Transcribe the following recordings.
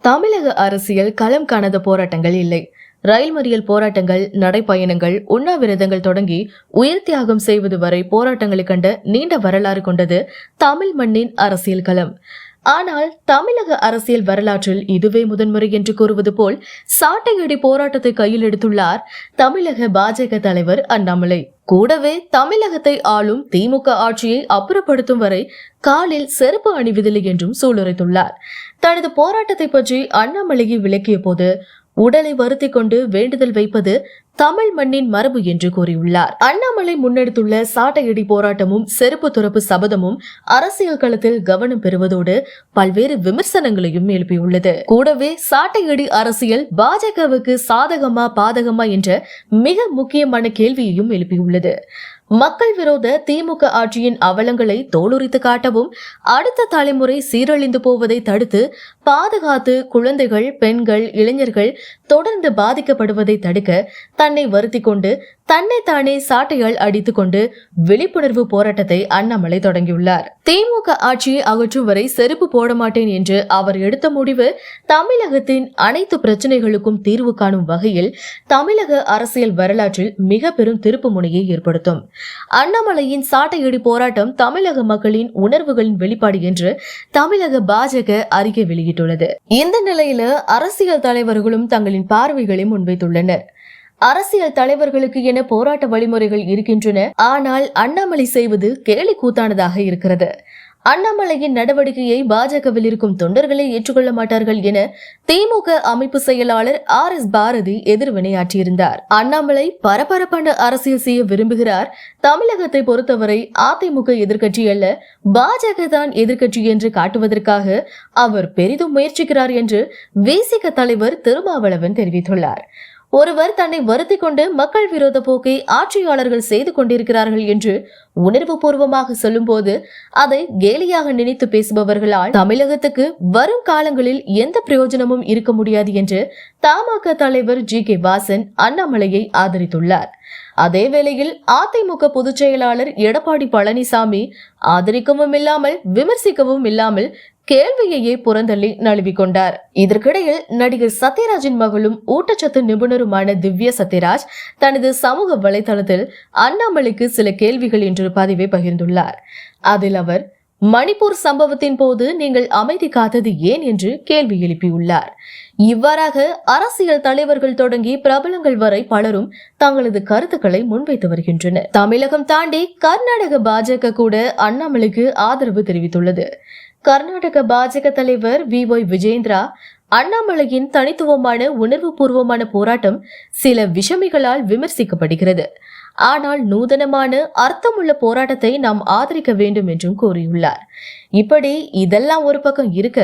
தமிழக அரசியல் களம் காணாத போராட்டங்கள் இல்லை. ரயில் மறியல் போராட்டங்கள், நடைப்பயணங்கள், உண்ணாவிரதங்கள் தொடங்கி உயிர் தியாகம் செய்வது வரை போராட்டங்களை கண்ட நீண்ட வரலாறு கொண்டது தமிழ் மண்ணின் அரசியல் களம். ஆனால் தமிழக அரசியல் வரலாற்றில் இதுவே முதன்முறை என்று கூறுவது போல் சாட்டையடி போராட்டத்தை கையில் எடுத்துள்ளார் தமிழக பாஜக தலைவர் அண்ணாமலை. கூடவே தமிழகத்தை ஆளும் திமுக ஆட்சியை அப்புறப்படுத்தும் வரை காலில் செருப்பு அணிவதில்லை என்றும் சூளுரைத்துள்ளார். தனது போராட்டத்தை பற்றி அண்ணாமலையை விளக்கிய போது, உடலை வருத்திக் கொண்டு வேண்டுதல் வைப்பது தமிழ் மண்ணின் மரபு என்று கூறியுள்ளார். அண்ணாமலை முன்னெடுத்துள்ள சாட்டையடி போராட்டமும் செருப்பு துறப்பு சபதமும் அரசியல் களத்தில் கவனம் பெறுவதோடு பல்வேறு விமர்சனங்களையும் எழுப்பியுள்ளது. கூடவே சாட்டையடி அரசியல் பாஜகவுக்கு சாதகமா பாதகமா என்ற மிக முக்கியமான கேள்வியையும் எழுப்பியுள்ளது. மக்கள் விரோத திமுக ஆட்சியின் அவலங்களை தோலுரித்து காட்டவும், அடுத்த தலைமுறை சீரழிந்து போவதை தடுத்து பாதுகாத்து குழந்தைகள், பெண்கள், இளைஞர்கள் தொடர்ந்து பாதிக்கப்படுவதை தடுக்க தன்னை வருத்தி கொண்டு தன்னைத்தானே சாட்டையால் அடித்துக் கொண்டு விழிப்புணர்வு போராட்டத்தை அண்ணாமலை தொடங்கியுள்ளார். திமுக ஆட்சியை அகற்றும் வரை செருப்பு போட மாட்டேன் என்று அவர் எடுத்த முடிவு தமிழகத்தின் அனைத்து பிரச்சனைகளுக்கும் தீர்வு காணும் வகையில் தமிழக அரசியல் வரலாற்றில் மிக பெரும் திருப்பு முனையை ஏற்படுத்தும். அண்ணாமலையின் சாட்டையடி போராட்டம் தமிழக மக்களின் உணர்வுகளின் வெளிப்பாடு என்று தமிழக பாஜக அறிக்கை வெளியிட்டுள்ளது. இந்த நிலையில அரசியல் தலைவர்களும் தங்களின் பார்வைகளை முன்வைத்துள்ளனர். அரசியல் தலைவர்களுக்கு என போராட்ட வழிமுறைகள் இருக்கின்றன. ஆனால் அண்ணாமலை செய்வது கேலி கூத்தானதாக இருக்கிறது. அண்ணாமலையின் நடவடிக்கையை பாஜகவில் இருக்கும் தொண்டர்களை ஏற்றுக்கொள்ள மாட்டார்கள் என திமுக அமைப்பு செயலாளர் RS பாரதி எதிர்வினையாற்றியிருந்தார். அண்ணாமலை பரபரப்பான அரசியல் செய்ய விரும்புகிறார். தமிழகத்தை பொறுத்தவரை அதிமுக எதிர்க்கட்சி அல்ல, பாஜக தான் எதிர்க்கட்சி என்று காட்டுவதற்காக அவர் பெரிதும் முயற்சிக்கிறார் என்று விசிக தலைவர் திருமாவளவன் தெரிவித்துள்ளார். ஒருவர் தன்னை வருத்தி கொண்டு மக்கள் விரோத போக்கை ஆட்சியாளர்கள் செய்து கொண்டிருக்கிறார்கள் என்று உணர்வு பூர்வமாக சொல்லும் போது அதை கேலியாக நினைத்து பேசுபவர்களால் தமிழகத்துக்கு வரும் காலங்களில் எந்த பிரயோஜனமும் இருக்க முடியாது என்று தமாக தலைவர் GK வாசன் அண்ணாமலையை ஆதரித்துள்ளார். அதே வேளையில் அதிமுக பொதுச் செயலாளர் எடப்பாடி பழனிசாமி ஆதரிக்கவும் இல்லாமல் விமர்சிக்கவும் இல்லாமல் கேள்வியையே புறந்தள்ளி நழுவிக்கொண்டார். இதற்கிடையில் நடிகர் சத்யராஜின் மகளும் ஊட்டச்சத்து நிபுணருமான திவ்யா சத்யராஜ் தனது சமூக வலைதளத்தில் அண்ணாமலைக்கு சில கேள்விகள் என்று பதிவை பகிர்ந்துள்ளார். அதில் அவர் மணிப்பூர் சம்பவத்தின் போது நீங்கள் அமைதி காத்தது ஏன் என்று கேள்வி எழுப்பியுள்ளார். இவ்வாறாக அரசியல் தலைவர்கள் தொடங்கி பிரபலங்கள் வரை பலரும் தங்களது கருத்துக்களை முன்வைத்து வருகின்றனர். தமிழகம் தாண்டி கர்நாடக பாஜக கூட அண்ணாமலைக்கு ஆதரவு தெரிவித்துள்ளது. கர்நாடக பாஜக தலைவர் VY விஜேந்திரா அண்ணாமலையின் தனித்துவமான உணர்வு பூர்வமான போராட்டம் சில விஷமிகளால் விமர்சிக்கப்படுகிறது. ஆனால் நூதனமான அர்த்தமுள்ள போராட்டத்தை நாம் ஆதரிக்க வேண்டும் என்றும் கூறியுள்ளார். இப்படி இதெல்லாம் ஒரு பக்கம் இருக்க,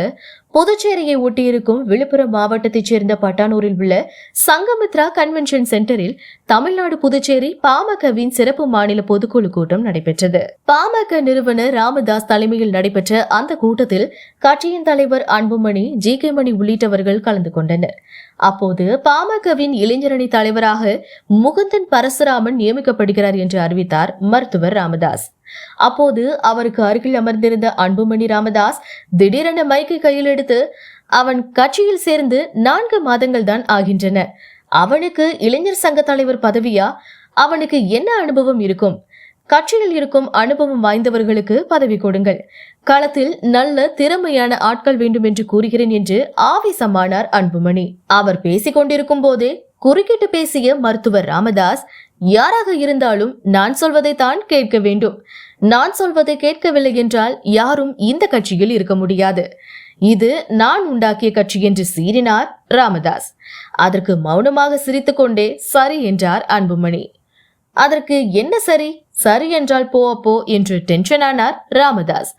புதுச்சேரியை ஒட்டியிருக்கும் விழுப்புரம் மாவட்டத்தைச் சேர்ந்த பட்டானூரில் உள்ள சங்கமித்ரா கன்வென்ஷன் சென்டரில் தமிழ்நாடு புதுச்சேரி பாமகவின் சிறப்பு மாநில பொதுக்குழு கூட்டம் நடைபெற்றது. பாமக நிறுவனர் ராமதாஸ் தலைமையில் நடைபெற்ற அந்த கூட்டத்தில் கட்சியின் தலைவர் அன்புமணி, GK மணி உள்ளிட்டவர்கள் கலந்து கொண்டனர். அப்போது பாமகவின் இளைஞரணி தலைவராக முகுந்தன் பரசுராமன் நியமிக்கப்படுகிறார் என்று அறிவித்தார் மருத்துவர் ராமதாஸ். அப்போது அவருக்கு அருகில் அமர்ந்திருந்த அன்புமணி ராமதாஸ் திடீரென மைக்கை கையில் எடுத்து, அவன் கட்சியில் சேர்ந்து 4 மாதங்கள் தான் ஆகின்றன, அவனுக்கு இளைஞர் சங்க தலைவர் பதவியா? அவனுக்கு என்ன அனுபவம் இருக்கும்? கட்சியில் இருக்கும் அனுபவம் வாய்ந்தவர்களுக்கு பதவி கொடுங்கள், களத்தில் நல்ல திறமையான ஆட்கள் வேண்டும் என்று கூறுகிறேன் என்று ஆவேசமானார் அன்புமணி. அவர் பேசிக் கொண்டிருக்கும் போதே குறுக்கிட்டு பேசிய மருத்துவர் ராமதாஸ், யாராக இருந்தாலும் நான் சொல்வதை தான் கேட்க வேண்டும், நான் சொல்வதை கேட்கவில்லை என்றால் யாரும் இந்த கட்சியில் இருக்க முடியாது, இது நான் உண்டாக்கிய கட்சி என்று சீறினார் ராமதாஸ். அதற்கு மௌனமாக சிரித்துக் கொண்டே சரி என்றார் அன்புமணி. அதற்கு என்ன சரி, சரி என்றால் போ அப்போ என்று டென்ஷன் ஆனார் ராமதாஸ்.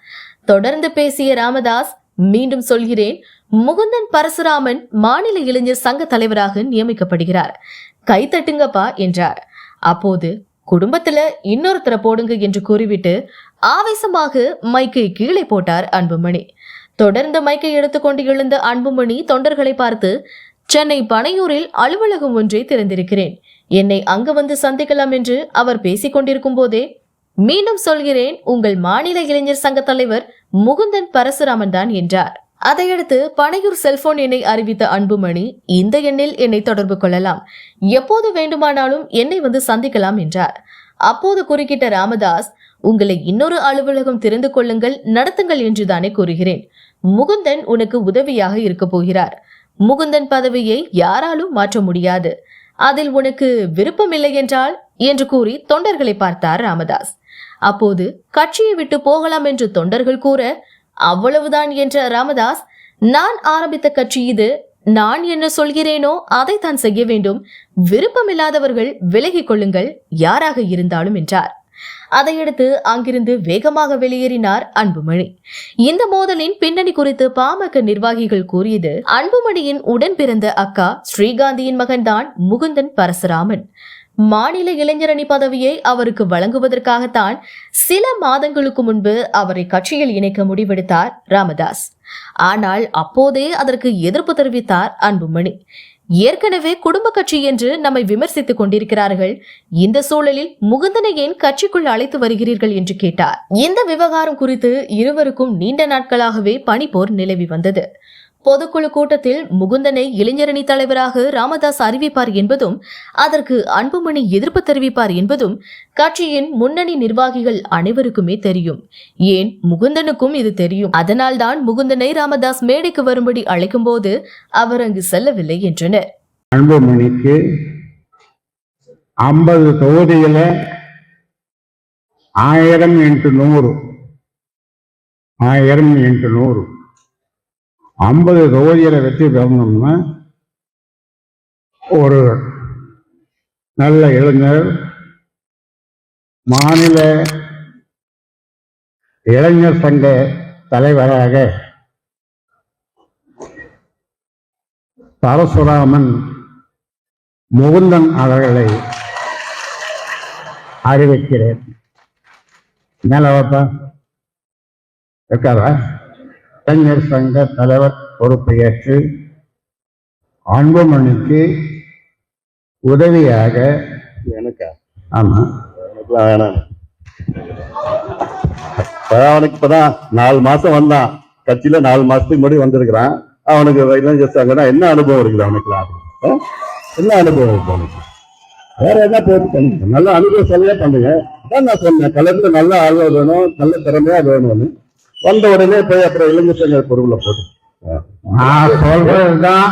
தொடர்ந்து பேசிய ராமதாஸ், மீண்டும் சொல்கிறேன், முகுந்தன் பரசுராமன் மாநில இளைஞர் சங்க தலைவராக நியமிக்கப்படுகிறார், கை தட்டுங்கப்பா என்றார். அப்போது குடும்பத்துல இன்னொருத்தர போடுங்க என்று கூறிவிட்டு ஆவேசமாக மைக்கை கீழே போட்டார் அன்புமணி. தொடர்ந்து மைக்கை எடுத்துக்கொண்டு எழுந்த அன்புமணி தொண்டர்களை பார்த்து, சென்னை பனையூரில் அலுவலகம் ஒன்றை திறந்திருக்கிறேன், என்னை அங்கு வந்து சந்திக்கலாம் என்று அவர் பேசிக் கொண்டிருக்கும் போதே, மீண்டும் சொல்கிறேன், உங்கள் மாநில இளைஞர் சங்க தலைவர் முகுந்தன் பரசுராமன் தான் என்றார். அதையடுத்து பனையூர் செல்போன் எண்ணை அறிவித்த அன்புமணி, இந்த எண்ணில் என்னை தொடர்பு கொள்ளலாம், எப்போது வேண்டுமானாலும் என்னை வந்து சந்திக்கலாம் என்றார். அப்போது குறுக்கிட்ட ராமதாஸ், உங்களை இன்னொரு அலுவலகம் திறந்து கொள்ளுங்கள், நடத்துங்கள் என்றுதானே கூறுகிறேன். முகுந்தன் உனக்கு உதவியாக இருக்க போகிறார். முகுந்தன் பதவியை யாராலும் மாற்ற முடியாது. அதில் உனக்கு விருப்பமில்லை என்றால் என்று கூறி தொண்டர்களை பார்த்தார் ராமதாஸ். அப்போது கட்சியை விட்டு போகலாம் என்று தொண்டர்கள் கூற, அவ்வளவுதான் என்ற ராமதாஸ், நான் ஆரம்பித்த கட்சி இது, நான் என்ன சொல்கிறேனோ அதைத்தான் செய்ய வேண்டும், விருப்பமில்லாதவர்கள் விலகிக் கொள்ளுங்கள், யாராக இருந்தாலும் என்றார். அதையடுத்து அங்கிருந்து வேகமாக வெளியேறினார் அன்புமணி. இந்த மோதலின் பின்னணி குறித்து பாமக நிர்வாகிகள் கூறியது, அன்புமணியின் உடன் பிறந்த அக்கா ஸ்ரீகாந்தியின் மகன்தான் முகுந்தன் பரசுராமன். மாநில இளைஞரணி பதவியை அவருக்கு வழங்குவதற்காகத்தான் சில மாதங்களுக்கு முன்பு அவரை கட்சியில் இணைக்க முடிவெடுத்தார் ராமதாஸ். ஆனால் அப்போதே அதற்கு எதிர்ப்பு தெரிவித்தார் அன்புமணி. ஏற்கனவே குடும்ப கட்சி என்று நம்மை விமர்சித்துக் கொண்டிருக்கிறார்கள், இந்த சூழலில் முகுந்தனை ஏன் கட்சிக்குள் அழைத்து வருகிறீர்கள் என்று கேட்டார். இந்த விவகாரம் குறித்து இருவருக்கும் நீண்ட நாட்களாகவே பனிப்போர் நிலவி வந்தது. பொதுக்குழு கூட்டத்தில் முகுந்தனை இளைஞரணி தலைவராக ராமதாஸ் அறிவிப்பார் என்பதும், அதற்கு அன்புமணி எதிர்ப்பு தெரிவிப்பார் என்பதும் கட்சியின் முன்னணி நிர்வாகிகள் அனைவருக்குமே தெரியும். ஏன் முகுந்தனுக்கும் இது தெரியும். அதனால்தான் முகுந்தனை ராமதாஸ் மேடைக்கு வரும்படி அழைக்கும் போது அவர் அங்கு செல்லவில்லை என்றனர். அன்புமணிக்கு 50 தொகுதியில 1000 x 100 50 தொகுதியில வெற்றி பெறணும்னா ஒரு நல்ல இளைஞர், மாநில இளைஞர் சங்க தலைவராக பரசுராமன் முகுந்தன் அவர்களை அறிவிக்கிறேன். மேலப்பா இருக்காரா? இளைஞர் சங்க தலைவர் பொறுப்பை ஏற்று அன்புமணிக்கு உதவியாக எனக்கா? ஆமா, எனக்குலாம் வேணாம். அவனுக்கு இப்பதான் 4 மாசம் வந்தான் கட்சியில, 4 மாசத்துக்கு முன்னாடி வந்திருக்கிறான். அவனுக்கு இளைஞர் சங்கம்னா என்ன அனுபவம் இருக்குது அவனுக்குலாம்? என்ன அனுபவம் இருக்கு அவனுக்கு? வேற என்ன போட்டு பண்ணுங்க, நல்ல அனுபவம் சொல்லியே பண்ணுங்க. அதான் நான் சொன்னேன், கலந்து நல்ல ஆள் வேணும், நல்ல திறமையா வேணும்னு. வந்த உடனே போய் அப்புறம் இளைஞர் சங்க பொறுப்புல போட்டு நான் சொல்றதுதான்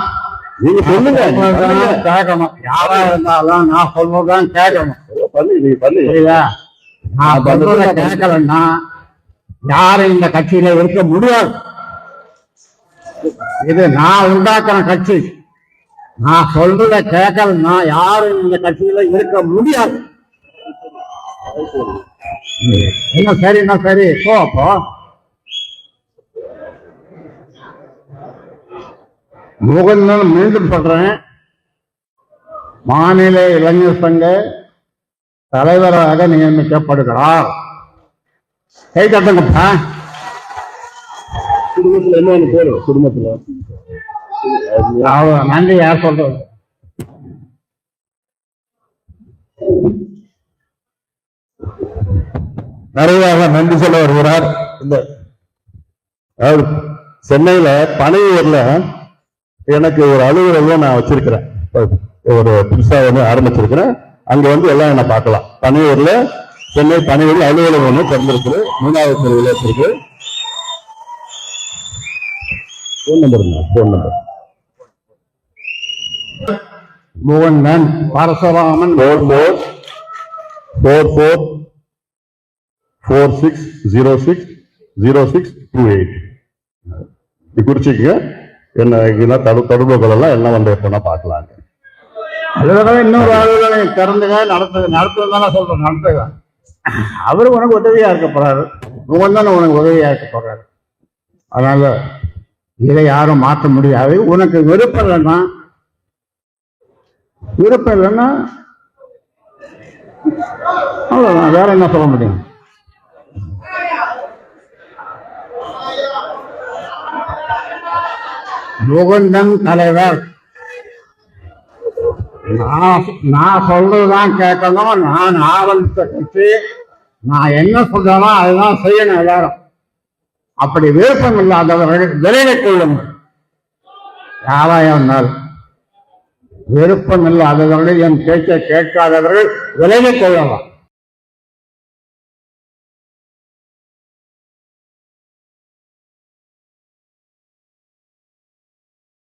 நீங்க சொல்லுங்க, கேட்கணும். யாரா இருந்தாலும் நான் சொல்றதுதான் கேட்கணும். பண்ணி நீங்க பண்ணி நான் சொல்றத கேட்கலன்னா யாரும் இந்த கட்சியில இருக்க முடியாது. இது நான் உண்டாக்குற கட்சி. நான் சொல்றத கேட்கலன்னா யாரும் இந்த கட்சியில இருக்க முடியாது. என்ன சரி போ. அப்போ முகுந்தன் மீண்டும் சொல்றேன், மாநில இளைஞர் சங்க தலைவராக நியமிக்கப்படுகிறார். கை தட்டுங்கப்பா. குடும்பத்துல என்ன பேரு? குடும்பத்துல நன்றி யார் சொல்றது? நிறைவாக நன்றி சொல்ல வருகிறார். இந்த சென்னையில பனையூர்ல எனக்கு ஒரு அலுவலகம் நான் வச்சிருக்கிறேன், ஒரு புதுசா ஆரம்பிச்சிருக்கிறேன். அங்க எல்லாம் என்ன பார்க்கலாம். பனையூர்ல, சென்னை பனையூர்ல அலுவலகம் ஒன்று திறந்திருக்கு, 3வது தெருவில் இருக்கு. Phone number Mukundan Parasuraman 4446060628 குறிச்சிக்க. என்ன தொடர்பு கொள்ளலாம், எல்லாம் எப்போனா பார்க்கலாம். அலுவலகம் இன்னொரு அலுவலகம் திறந்துங்க, நடத்துதானே சொல்றேன், நடத்துங்க. அவரு உனக்கு உதவியா இருக்க போறாரு, முகுந்தன் உனக்கு உதவியா இருக்க போறாரு. அதனால இதை யாரும் மாற்ற முடியாது. உனக்கு விருப்பம் இல்லைன்னா அவ்வளவுதான், வேற என்ன சொல்ல முடியும்? முகுந்தன் தலைவர், நான் சொல்றதுதான் கேட்கணும். நான் ஆரம்பித்த கட்சி, நான் என்ன சொல்றேனோ அதுதான் செய்யணும் எல்லாரும். அப்படி விருப்பம் இல்லாதவர்கள் விலகிக் கொள்ளுங்கள். யாராயிருந்தால் விருப்பம் இல்லாதவர்கள், என் பேச்சை கேட்காதவர்கள் விலகிக் கொள்ளலாம்.